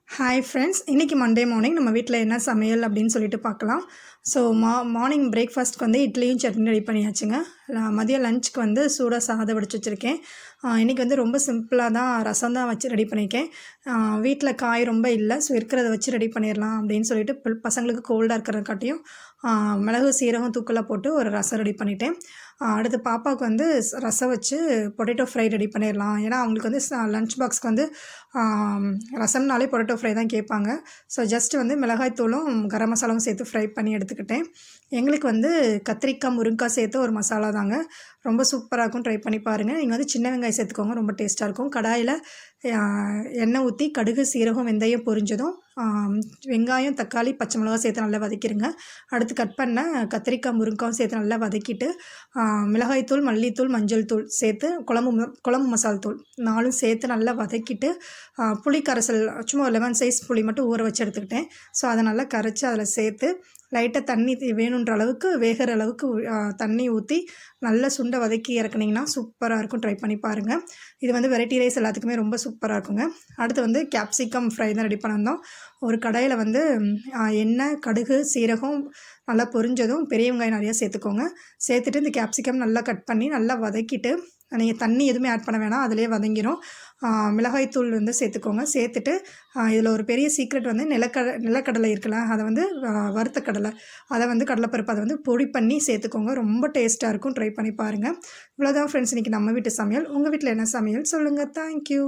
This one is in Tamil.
ஹாய் ஃப்ரெண்ட்ஸ், இன்றைக்கி மண்டே மார்னிங் நம்ம வீட்டில் என்ன சமையல் அப்படின்னு சொல்லிட்டு பார்க்கலாம். ஸோ மார்னிங் பிரேக்ஃபாஸ்ட்க்கு வந்து இட்லியும் சட்னி ரெடி பண்ணியாச்சுங்க. மதியம் லஞ்சுக்கு வந்து சூடாக சாதம் வடிச்சு வச்சுருக்கேன். இன்றைக்கி வந்து ரொம்ப சிம்பிளாக தான் ரசம் தான் வச்சு ரெடி பண்ணியிருக்கேன். வீட்டில் காய் ரொம்ப இல்லை, ஸோ இருக்கிறத வச்சு ரெடி பண்ணிடலாம் அப்படின்னு சொல்லிட்டு பசங்களுக்கு கோல்டாக இருக்கிறக்காட்டியும் மிளகு சீரகம் தூக்கலாக போட்டு ஒரு ரசம் ரெடி பண்ணிட்டேன். அடுத்து பாப்பாவுக்கு வந்து ரசம் வச்சு பொட்டேட்டோ ஃப்ரை ரெடி பண்ணிடலாம். ஏன்னா அவங்களுக்கு வந்து லன்ச் பாக்ஸ்க்கு வந்து ரசம்னாலே பொட்டேட்டோ ஃப்ரை தான் கேட்பாங்க. ஸோ ஜஸ்ட் வந்து மிளகாய் தூளும் கரம் மசாலாவும் சேர்த்து ஃப்ரை பண்ணி எடுத்துக்கிட்டேன். எங்களுக்கு வந்து கத்திரிக்காய் முருங்கைக்காய் சேர்த்து ஒரு மசாலா தாங்க. ரொம்ப சூப்பராக இருக்கும், ட்ரை பண்ணி பாருங்கள். நீங்கள் வந்து சின்ன வெங்காயம் சேர்த்துக்கோங்க, ரொம்ப டேஸ்ட்டாக இருக்கும். கடாயில் எண்ணெய் ஊற்றி கடுகு சீரகம் வெந்தயம் பொரிஞ்சதும் வெங்காயம் தக்காளி பச்சை மிளகாய் சேர்த்து நல்லா வதக்கிடுங்க. அடுத்து கட் பண்ண கத்திரிக்காய் முருங்கைக்காயும் சேர்த்து நல்லா வதக்கிட்டு மிளகாய்த்தூள் மல்லித்தூள் மஞ்சள் தூள் சேர்த்து குழம்பு மசால் தூள் 4ம் சேர்த்து நல்லா வதக்கிட்டு புளி கரைசல் சும்மா லெமன் சைஸ் புளி மட்டும் ஊற வச்சு எடுத்துக்கிட்டேன். ஸோ அதை நல்லா கரைச்சி அதில் சேர்த்து லைட்டாக தண்ணி வேணுன்ற அளவுக்கு வேகிற அளவுக்கு தண்ணி ஊற்றி நல்லா சுண்டை வதக்கி இறக்குனிங்கன்னா சூப்பராக இருக்கும், ட்ரை பண்ணி பாருங்கள். இது வந்து வெரைட்டி ரைஸ் எல்லாத்துக்குமே ரொம்ப சூப்பராக இருக்குங்க. அடுத்து வந்து கேப்சிகம் ஃப்ரை தான் ரெடி பண்ணியிருந்தோம். ஒரு கடாயில் வந்து எண்ணெய் கடுகு சீரகம் நல்லா பொரிஞ்சதும் பெரிய வெங்காயம் நிறையா சேர்த்துக்கோங்க. சேர்த்துட்டு இந்த கேப்சிகம் நல்லா கட் பண்ணி நல்லா வதக்கிட்டு நீங்கள் தண்ணி எதுவுமே ஆட் பண்ண வேணாம், அதிலே வதங்கிடும். மிளகாய்த்தூள் வந்து சேர்த்துக்கோங்க. சேர்த்துட்டு இதில் ஒரு பெரிய சீக்ரெட் வந்து நிலக்கடலை இருக்குல்ல, அதை வந்து வறுத்த கடலை, அதை வந்து கடலைப்பருப்பு அதை வந்து பொடி பண்ணி சேர்த்துக்கோங்க. ரொம்ப டேஸ்ட்டாக இருக்கும், ட்ரை பண்ணி பாருங்கள். இவ்வளோதான் ஃப்ரெண்ட்ஸ் இன்றைக்கி நம்ம வீட்டு சமையல். உங்கள் வீட்டில் என்ன சமையல் சொல்லுங்கள். தேங்க்யூ.